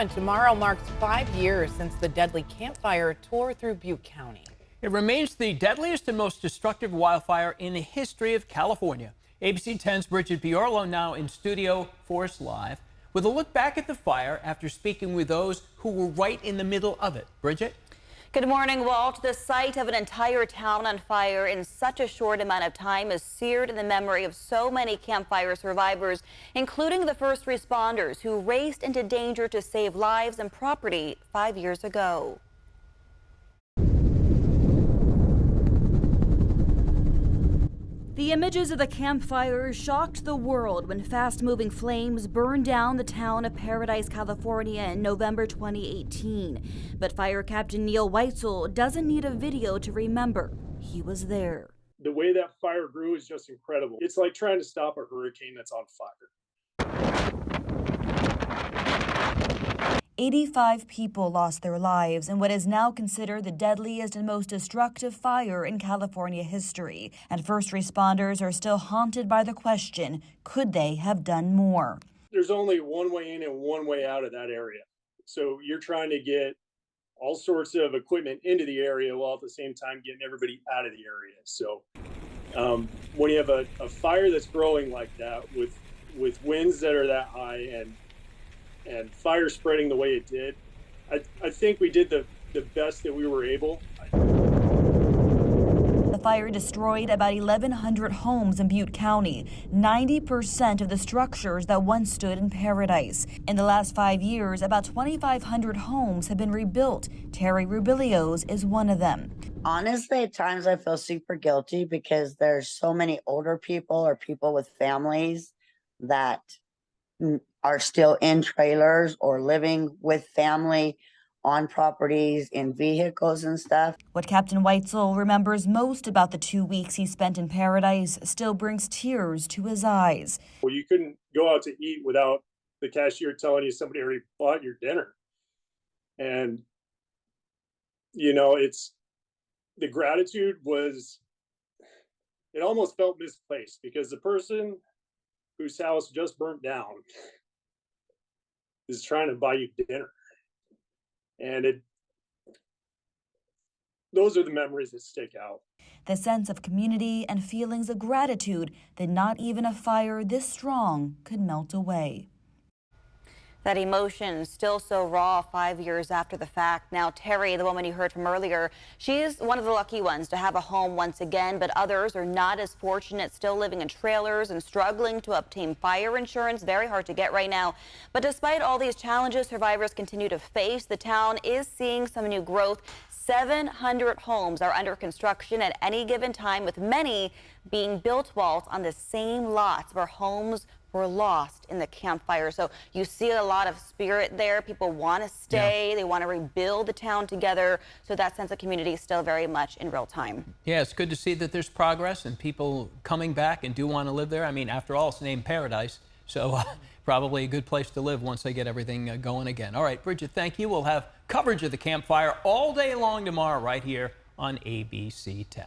And tomorrow marks 5 years since the deadly campfire tore through Butte County. It remains the deadliest and most destructive wildfire in the history of California. ABC 10's Bridget Biorlo now in studio for us live with a look back at the fire after speaking with those who were right in the middle of it. Bridget? Good morning, Walt. The sight of an entire town on fire in such a short amount of time is seared in the memory of so many campfire survivors, including the first responders who raced into danger to save lives and property 5 years ago. The images of the campfire shocked the world when fast-moving flames burned down the town of Paradise, California in November 2018. But Fire Captain Neil Weitzel doesn't need a video to remember he was there. The way that fire grew is just incredible. It's like trying to stop a hurricane that's on fire. 85 people lost their lives in what is now considered the deadliest and most destructive fire in California history. And first responders are still haunted by the question, could they have done more? There's only one way in and one way out of that area. So you're trying to get all sorts of equipment into the area while at the same time getting everybody out of the area. So when you have a fire that's growing like that with winds that are that high and fire spreading the way it did, I think we did the best that we were able. The fire destroyed about 1,100 homes in Butte County, 90% of the structures that once stood in Paradise. In the last 5 years, about 2,500 homes have been rebuilt. Terry Rubilios is one of them. Honestly, at times I feel super guilty because there's so many older people or people with families that are still in trailers or living with family on properties in vehicles and stuff. What Captain Weitzel remembers most about the 2 weeks he spent in Paradise still brings tears to his eyes. Well, you couldn't go out to eat without the cashier telling you somebody already bought your dinner. And, you know, the gratitude was, it almost felt misplaced because the person whose house just burnt down is trying to buy you dinner. And those are the memories that stick out. The sense of community and feelings of gratitude that not even a fire this strong could melt away. That emotion still so raw 5 years after the fact. Now, Terry, the woman you heard from earlier, she's one of the lucky ones to have a home once again, but others are not as fortunate, still living in trailers and struggling to obtain fire insurance. Very hard to get right now. But despite all these challenges survivors continue to face, the town is seeing some new growth. 700 homes are under construction at any given time, with many being built, Walt, on the same lots where homes were lost in the campfire. So you see a lot of spirit there. People want to stay. They want to rebuild the town together. So that sense of community is still very much in real time. Yeah, it's good to see that there's progress and people coming back and do want to live there. I mean, after all, it's named Paradise. So probably a good place to live once they get everything going again. All right, Bridget, thank you. We'll have coverage of the campfire all day long tomorrow right here on ABC 10.